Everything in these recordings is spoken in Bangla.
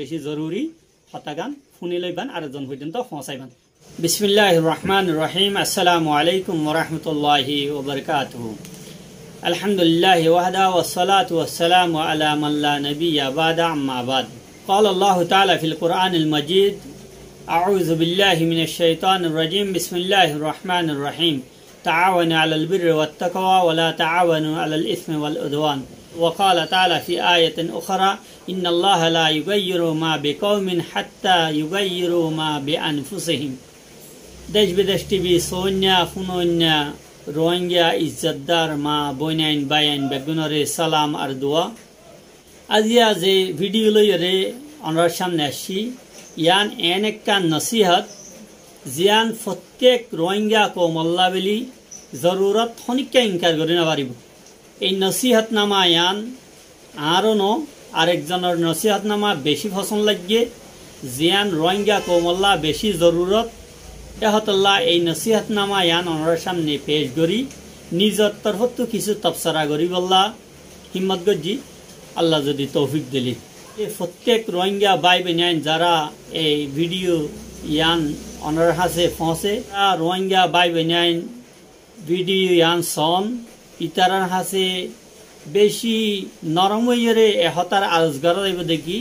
বেশি জরুরি হতাগান শুনি লইবান আরেকজন পর্যন্ত পৌঁছাইবান। বিসমিল্লাহির রহমানির রহিম। আসসালামু আলাইকুম ওয়া রাহমাতুল্লাহি ওয়া বারাকাতুহু। আলহামদুলিল্লাহি ওয়াহদা ওয়াসসালাতু ওয়াসসালামু আলা মান লা নাবিয়্যা বা'দা আম্মা বা'দ। قال الله تعالى في القرآن المجيد أعوذ بالله من الشيطان الرجيم بسم الله الرحمن الرحيم تعاونوا على البر والتقوى ولا تعاونوا على الإثم والعدوان. وقال تعالى في آية أخرى إن الله لا يغير ما بقوم حتى يغيروا ما بأنفسهم. দেশ বিদেশ টিভি সোনিয়া ফুনোনিয়া রোহিঙ্গা ইজ্জতদার মা বইনাইন বাইন বেগুনরে সালাম আর দোয়া। আজিয়া যে ভিডিও লইরে অনর সামনে আসছি ইয়ান এন একটা নসিহত জিয়ান প্রত্যেক রোহিঙ্গা কৌমল্লা বেলি জরুরত খনিকা ইনকার করে না পারিব। এই নসিহত নামা ইয়ান আরও আরেকজনের নসিহত নামা বেশি পছন্দ লাগে জিয়ান রোহিঙ্গা কৌমল্লা বেশি জরুরত এহতল্লা এই নসিহত নামা ইয়ান অনর সামনে পেশ করি নিজের তরফত কিছু তফসরা করি বললা হিম্মত গজ্জি আল্লাহ যদি তৌফিক দিলি। প্রত্যেক রোহিঙ্গা ভাই বোন যারা এই ভিডিও ইয়ান অনর হাসে পৌঁছে রোহিঙ্গা ভাই বোন ভিডিও ইয়ান সন ইতারার হাসে বেশি নরম হইরে এহতার আরজ করা যাইব দেখি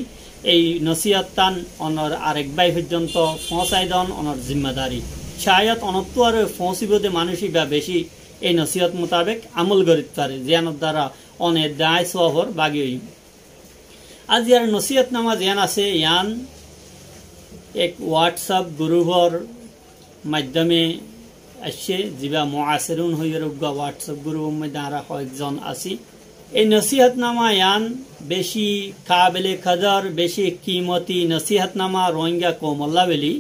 এই নসিহত টান অনর আরেক ভাই পর্যন্ত পৌঁছাই দন অনর জিম্মাদারি শায়দ অনত্ব আর পৌঁছিব দে মানুষই বা বেশি এই নসিহত মোতাবেক আমল করিতে পারে জিয়ানোর দ্বারা অনেক দায় সহর বাগি হইব। আজ ইয়ার নসিহত নামা জিয়ান আছে ইয়ান এক হোয়াটসঅ্যাপ গ্রুপর মাধ্যমে আসছে যা মুআসিরুন হইর হোয়াটসঅ্যাপ গ্রুপের মধ্যে আমরা কয়েকজন আছি। এই নসিহত নামা ইয়ান বেশি কাবিলে কদর বেশি কিমতি নসিহত নামা রোহিঙ্গা কৌমল্লা বেলি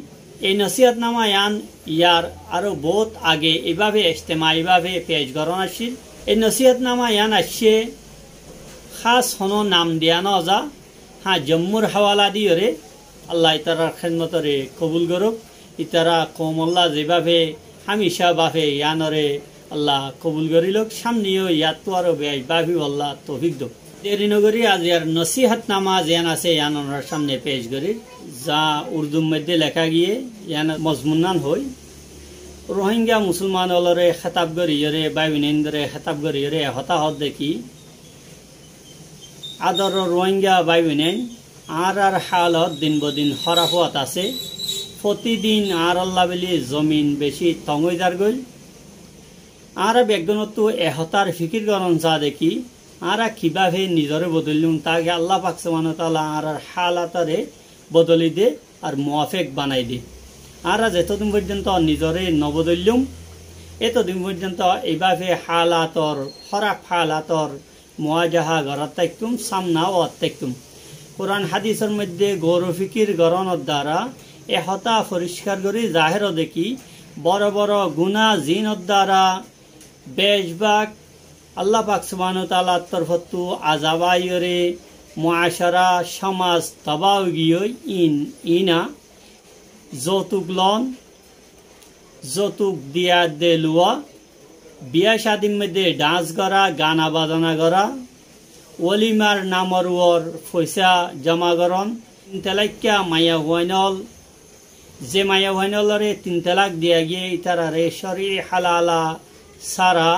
এই নসিহত নামা ইয়ান ইয়ার আরো বহুত আগে এভাবে ইজতেমাইভাবে পেশ করানো আসছিল। এই নসিহত নামা ইয়ান আসছে খাস হনো নাম দিয়া নজা হ্যাঁ জম্মুর হাওয়ালা দিয়ে আল্লাহ ইতারার খেদমতরে কবুল করুক। ইতারা কৌমল্লা যেভাবে হামিশা বাফে ইয়ানরে আল্লাহ কবুল করিলক সামনেও ইয়াতো আরো বেশ বাফি আল্লাহ তৌফিক দো। দেরি নগরী আজ ইয়ার নসিহত নামা যেন আছে ইয়ান ওনার সামনে পেশ করি যা উর্দুর মধ্যে লেখা গিয়ে ইয়ান মজমুনান হই রোহিঙ্গা মুসলমান অলরে খেতাব করিয়রে বাইবিনেন্দ্রে খেতাব করিয়রে হতাহত দেখি আদর রোহিঙ্গা বাইবিনেন আর হালত দিন বদিন খরাপ হওয়াত আছে। প্রতিদিন আর আল্লাহ বলি জমিন বেশি তঙ্গই যার গই আর বেগনত এহতার ফিকির করন যা দেখি আর কিভাবে নিজরে বদলিম তাকে আল্লাহ পাক সুবহানাহু ওয়া তাআলা আর হালাতারে বদলি দে আর মুআফিক বানাই দে। আর যতদিন পর্যন্ত নিজরে নবদলিম এতদিন পর্যন্ত এইভাবে হালাতর খরাপ হালাতর মুআজাহা গড়াত থাকতুম সামনা ও থাকতুম। কোরআন হাদিসের মধ্যে গৌর ফিকির গরণের দ্বারা এহতা পরিষ্কার করে জাহের দেখি বড় বড় গুনাহ জিনের দ্বারা বেশভাগ আল্লাহ পাক সুবহানাহু ওয়া তাআলার তরফতু আযাবাইরে মুআশারা সমাজ তবাও গিয়ে ইনা যৌতুক লন যৌতুক দিয়া দেলুয়া বিয়া শাদির মধ্যে ডান্স করা গানা বাজানা করা ওলিমার নামর ওর পয়সা জমা করন 3 তালাক্কা মায়া ওয়াইনল যে মায়া ওয়াইনলরে 3 তালাক দিয়া গিয়ে ইতারা রে শরী হালালা সারা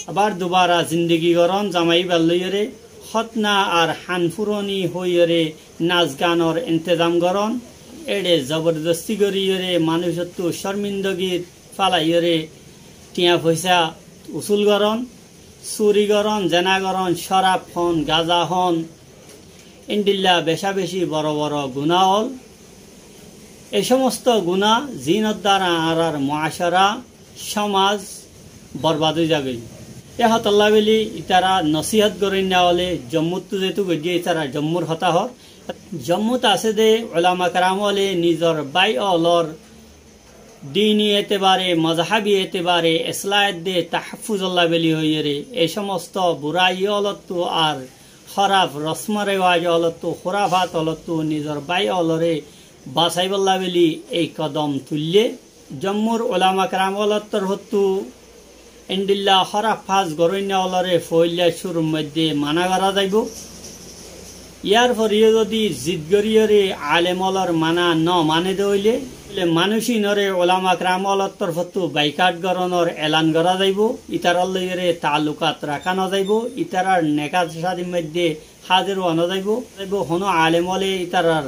আবার দুবারা জিন্দগি করন জামাই বাল্লইরে খতনা আর হানফুরনি হইরে নাচ গানর ইন্তজাম করন এড়ে জবরদস্তি করিয়রে মানুষত্ব শর্মিন্দগির ফালাইয়রে টিয়া পয়সা উসুল করন চুরি করন জেনা করন শরাব হন গাজা হন ইন্ডিল্লা বেশা বেশি বড় বড় গুনাহ হল। এই সমস্ত গুনাহ জিনের দ্বারা আর মুআশারা সমাজ বরবাদ হয়ে যাবে। এহতাল্লাহ বলি ইতারা নসিহত করেন না হলে জম্মুত যেহেতু গিয়ে ইতারা জম্মুর হতাহর জম্মুত আছে দে ওলামা কারাম হলে নিজর বাই অলর দিনী এতেবারে মজহাবি এতেবারে ইসলাহের দে তাহফুজুল্লাহ বেলি হইরে এই সমস্ত বুরাই অলত্তু আর খরাব রসম রেওয়াজ অলত্তু খোরাফাত অলত্তু নিজর বাই অলরে বাসাইবল্লাহ বেলি এই কদম তুললে জম্মুর ওলামা কারাম অলত্তর হত্তু ইন্ডিল্লা খরাফ ফাজ গরইনা অলরে ফইল্লা শুরুর মধ্যে মানা করা যাইব ইয়ার পরেও যদি জিদ গরিয়রে আলেমলর মানা ন মানে দইলে মানুষই নরে ওলামা ক্রামলর তরফতো বাইকাট গরণর এলান করা যাইব, ইতারার লইরে তালুকাত রাখা ন যাইব, ইতারার নেকা সাদির মধ্যে হাজির আনা যাইব, হন আলেমলে ইতারার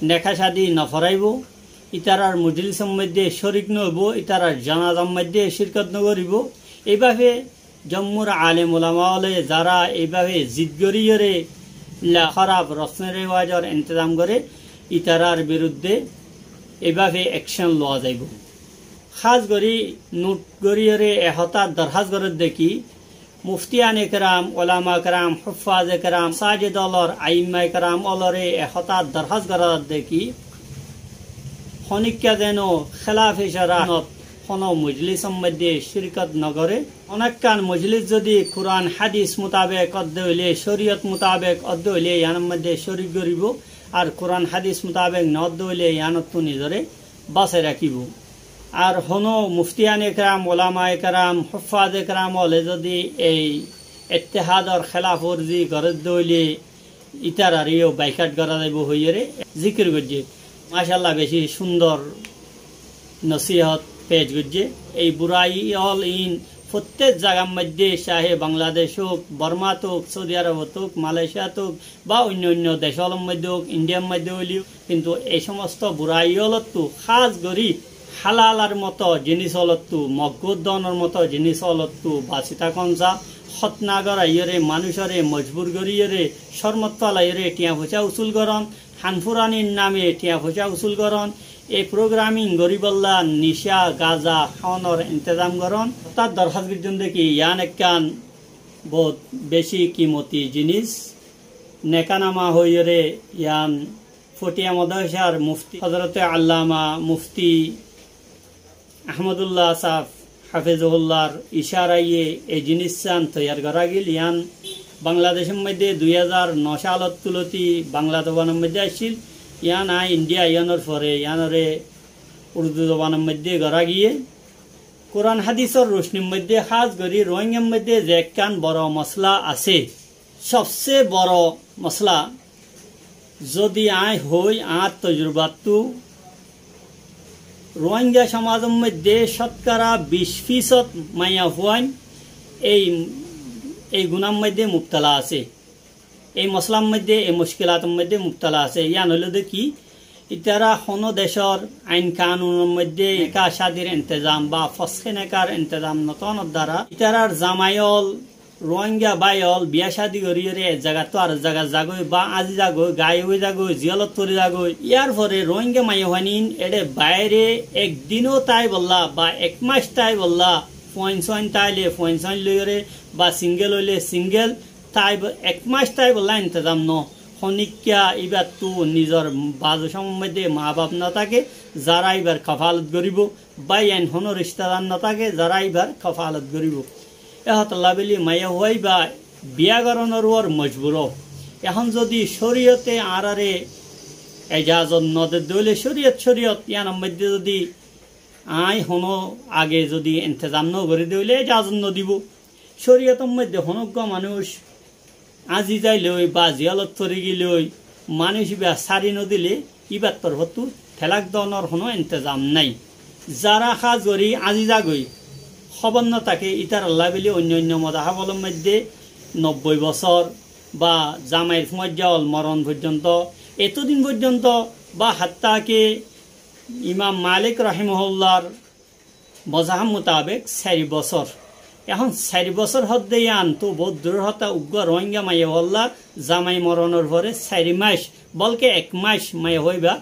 নেকা সাদি নফরাইব, ইতারার মজলিসের মধ্যে শরিক নইব, ইতারার জানাজার মধ্যে শিরকত নগরিব। এইভাবে জম্মুর আলেম ওলামালে যারা এইভাবে জিদ গরিয়রে খারাপ রসমের রেওয়াজর ইন্তজাম করে ইতারার বিরুদ্ধে এভাবে অ্যাকশন লওয়া যাইব। খাস করি নোট গরিয়রে এহতার দরখাজ করে দেখি মুফতিয়ান একরাম, ওলামা একরাম, হুফাজ একরাম, সাজেদ অলর, আইম্মা একরাম অলরে এহতার দরখাজ করা দেখি খনিকা যেন খেলাফে শরানত কোন মজলিসের মধ্যে শিরকত নগরে। অনেকখান মজলিস যদি কোরআন হাদিস মোতাবেক অদ্দ হইলে শরীয়ত মোতাবেক অদ্দ হইলে ইয়ানোর মধ্যে শরিক করিব, আর কোরআন হাদিস মোতাবেক নদ্দ হইলে ইয়ানত নিজরে বাঁচে রাখিব। আর হন মুফতিয়ান একরাম, ওলামা একরাম, হুফাজ একরাম হলে যদি এই ইত্তেহাদর খেলাফ ওরজি গরজ হইলে ইতারারিও বাইকাট করা যাইব হইরে জিকির করছে। মাশাআল্লাহ বেশি সুন্দর নসিহত পেজ করছে। এই বুড়াই অল ইন প্রত্যেক জায়গার মধ্যে চাহে বাংলাদেশ হোক, বর্মা হোক, সৌদি আরব হোক, মালয়েশিয়া হোক বা অন্য অন্য দেশের মধ্যে হোক, ইন্ডিয়ার মধ্যে হইলেও কিন্তু এই সমস্ত বুড়াই হলতো খাস করি হালালার মতো জিনিস হলতো, মগদনের মতো জিনিস হলতো বাসিতা কনসা খতনাগর আইরে মানুষরে মজবুর করিয়ে শর্মতলাইরে টিয়া পয়সা উসুল করন, হানফুরানির নামে টিয়া পয়সা উসুল করন, এই প্রোগ্রামিং গরিবল্লা নিশা গাজা খাওয়ানোর ইন্তজাম করন। তার দরখাস্ত করছেন দেখি ইয়ান একখান বহুত বেশি কিমতি জিনিস নেকানামা হইরে ইয়ান ফটিয়া মাদ্রাসার মুফতি হজরতে আল্লামা মুফতি আহমদুল্লাহ সাফ হাফিজুল্লাহর ইশারাইয়ে এই জিনিস চান তৈয়ার করা গেল। ইয়ান বাংলাদেশের মধ্যে 2009 সালত তুলতি বাংলা জবানের মধ্যে আসছিল, ইয়ান আই ইন্ডিয়া ইয়ানোর পরে ইয়ানরে উর্দু জবানের মধ্যে গড়া গিয়ে কোরআন হাদিসের রোশনির মধ্যে খাস করি রোহিঙ্গার মধ্যে যে একখান বড় মশলা আছে, সবচেয়ে বড় মশলা যদি আই হই আর তজুরবাতু রোহিঙ্গা সমাজের মধ্যে শতকরা 20% মাইয়া হুয়াইন এই গুণার মধ্যে মুবতলা আছে, এই মশলার মধ্যে এই মুশকিলাতের মধ্যে মুবতলা আছে। ইয়ান হইল দেখি ইতারা কোন দেশের আইন কানুনের মধ্যে নেকা শাদির ইন্তজাম বা ফসখে নেকার ইন্তজাম নতনের দ্বারা ইতারার জামাইল রোহিঙ্গা বাইল বিয়া শাদি করিয়ে এক জায়গা তো আর জায়গা যাগই বা আজি যাগই গায়ে হয়ে যাগই জিয়ালত করে যাগই। ইয়ার পরে রোহিঙ্গা মাই হওয়ানিন এডে বাইরে একদিনও তাই বললা বা এক মাস তাই বললা পয়েন্ট তাইলে পয়েন্ট লইরে বা সিঙ্গেল হইলে সিঙ্গেল তাই এক মাস তাই বললা ইন্তজাম ন খনিকা এবার তো নিজের বাজু সম্বন্ধে মা বাপ না থাকে যারা এবার কফালত করিব বা আইন হন রিস্তাদার না থাকে যারা এবার কফালত করিব। এহতল্লা বলি মাইয়া হওয়াই বা বিয়া করানোর ওর মজবুর। এখন যদি শরীয়তে আরারে এজাজত নদের দইলে শরীয়ত ইয়ানোর মধ্যে যদি আই হন আগে যদি ইন্তজাম ন করে দিলে এজাজত নদিব। শরীয়তের মধ্যে হনজ্ঞ মানুষ আজি যাই লই বা জিয়ালত তরি গিলই মানুষ ইবা সারি নদিলে ইবার তরফতো ঠেলাক দনের কোনো ইন্তজাম নাই। যারা খাজ করি আজি যাগই খবর ন থাকে ইতার আল্লাহ বলি অন্য অন্য মজাহাবলের মধ্যে 90 বছর বা জামাইয়ের মজ্জাল মরণ পর্যন্ত এতদিন পর্যন্ত বা হাত্তাকে ইমাম মালিক রাহিমহুল্লাহর মজাহাব মোতাবেক 4 বছর। এখন 4 বছর হদ্দে আন তো বহুত দূর হতা উগ্র রোহিঙ্গা মাইয়া হল্লা জামাই মরণের পরে 4 মাস বলকে 1 মাস মাইয়া হইবা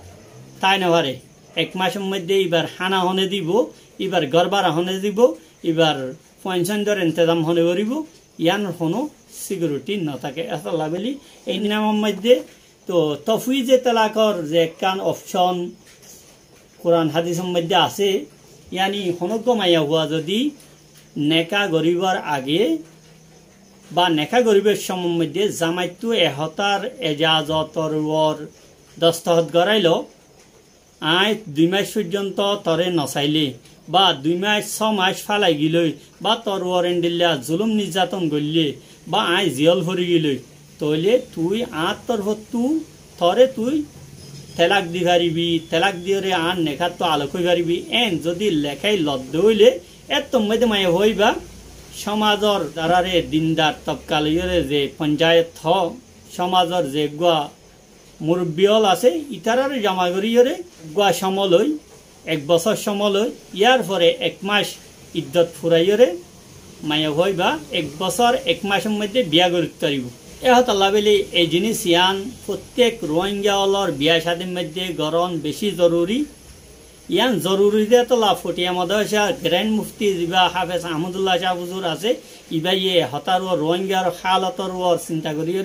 তাই না পারে 1 মাসের মধ্যে এবার হানা হনে দিব, এবার গরবারা হনে দিব, এবার পয়সা ইন্তজাম হনে করিব। ইয়ান কোনো সিকিউরিটি না থাকে এত লাভেলি এই নিয়মের মধ্যে। তো তফুইজে তালাকর যে একখান অপশন কোরআন হাদিসের মধ্যে আছে, ইয়ানি হনজ্ঞ মাইয়া হওয়া যদি নেকা গরিবার আগে বা নেকা গরিবের সময় মধ্যে জামাইতো এহতার এজাজতর দস্তখত গড়াইল আই 2 মাস পর্যন্ত তরে নচাইলে বা 2 মাস 6 মাস ফালাই গিলই বা তর ওয়ারেন্ট দিল্লা জুলুম নির্যাতন করলে বা আই জিয়ল ভরি গিলই তইলে তুই আর তরফতু থরে তুই তেলাক দি পারিবি তেলাক দিয়ে আর নেখাত তো আলোক হই পারিবি এন যদি লেখাই লদ্দ হইলে এত মধ্যে মায়ে হইবা সমাজর দ্বারারে দিনদার তবকালরে যে পঞ্চায়েত হ সমাজর যে গুয়া মুরব্বিয়ল আছে ইতারারে জমা করিয়রে গুয়া সমলই 1 বছর সমলই ইয়ার পরে 1 মাস ইদ্যত ফুরাইয়রে মায়া হইবা 1 বছর 1 মাসের মধ্যে বিয়া করিতে পারিব এহত আল্লাহ বলি এই জিনিস ইয়ান প্রত্যেক রোহিঙ্গা অলর বিয়া শাদীর মধ্যে গরম বেশি জরুরি ইয়ান জরুরি দিয়ে তোলা ফটিয়া মাদ্রাসা গ্র্যান্ড মুফতি যা হাফেজ আহমদুল্লাহ শাহ হুজুর আছে ইবা ইয়ে হতার রোহিঙ্গার হালতর চিন্তা করিয়ে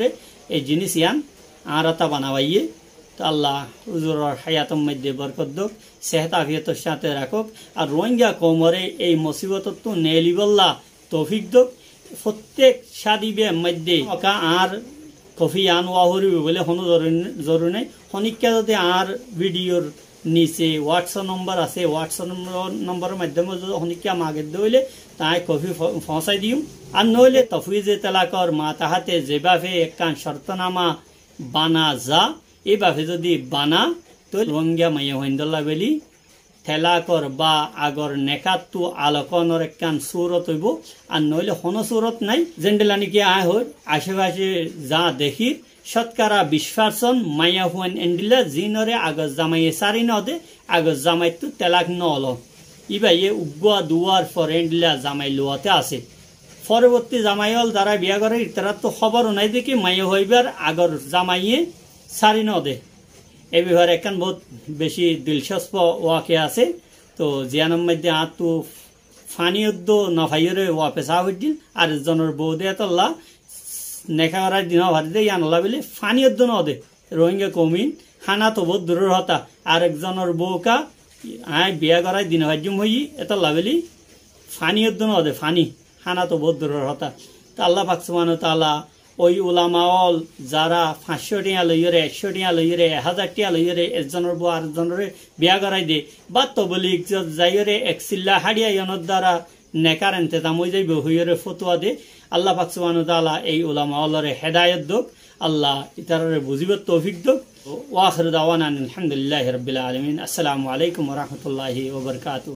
এই জিনিস ইয়ান আরতা বানাবাইয়ে তো আল্লাহ হুজুরের হায়াতর মধ্যে বরকত দোক সেহত আফিয়তর সাথে রাখুক আর রোহিঙ্গা কৌমরে এই মুসিবত তো নেলিবল্লা তৌফিক দোক প্রত্যেক শাদী বিয়ের মধ্যে আর কফি আনোয়া হরিবে বলে কোনো জরুরি নাই শনিকা যদি আর ভিডিওর নিচে হোয়াটসঅ্যাপ নম্বর আছে হোয়াটসঅ্যাপ নম্বরের মাধ্যমে যদি শনিকা মাগে দইলে তাই কফি পৌঁছাই দিম আর নইলে তফিজে তেলাকর মা তাহাতে যেভাবে একখান শর্তনামা বানা যা এইভাবে যদি বানা তো রোহিঙ্গা মাইয়া হইন্দল্লা বেলি তেলাকর বা আগর নেকাতু আলোকনের একখান সুরত হইব আর নইলে কোনো সুরত নাই জেন্ডেলা নাকি আয় হই আশেপাশে যা দেখি শতকরা 20% মাইয়া হুয়ান এন্ডিলা জিনরে আগজ জামাইয়ে সারি নদে আগজ জামাই তো তেলাক নল ইবাই উগুয়া দুয়ার ফর এন্ডিলা জামাই লোয়াতে আছে পরবর্তী জামাইল যারা বিয়া করে তারা তো খবরও নাই দেখি মাইয়া হইবার আগর জামাইয়ে সারি নদে এই ব্যাপারে একখান বহুত বেশি দিলচস্প ওয়াকে আছে তো জিয়ানোর মধ্যে আর তো ফানিয়দ্দ নফাইরে ওয়াপে চা হইল আর জনের বৌদে এতল্লা নেখা করার দিন ভাতিতে ইয়ানলা বলে ফানিয়দ্দ নদে রোহিঙ্গা কমিন খানা তো বহুত দূরের হতা আরেকজনের বউকা আয় বিয়া করার দিন ভাজ্যম হই এতল্লা বলি ফানিয়দ্দ নদে ফানি খানা তো বহুত দূরের হতা তা আল্লাহ পাক সুবহানাহু ওয়া তাআলা ওই উলামাওল যারা 500 টিয়া লইরে 100 টিয়া লইরে 1000 টিয়া লইরে একজনের বউ আরেকজনের বিয়া করাই দে বা তবলিগ যাইরে এক সিল্লা হাড়িয়া ইয়নের দ্বারা নেকার ইন্তজাম হয়ে যাইবে হইরে ফতোয়া দে আল্লাহ পাক সুবহানাহু ওয়া তাআলা এই উলামাওলরে হেদায়েত দোক আল্লাহ ইতারে বুঝিবার তৌফিক দোক ওয়া আখিরু দাওয়ানা আলহামদুলিল্লাহি রাব্বিল আলামিন আসসালামু আলাইকুম ওয়া রাহমাতুল্লাহি ওয়া বারাকাতুহু।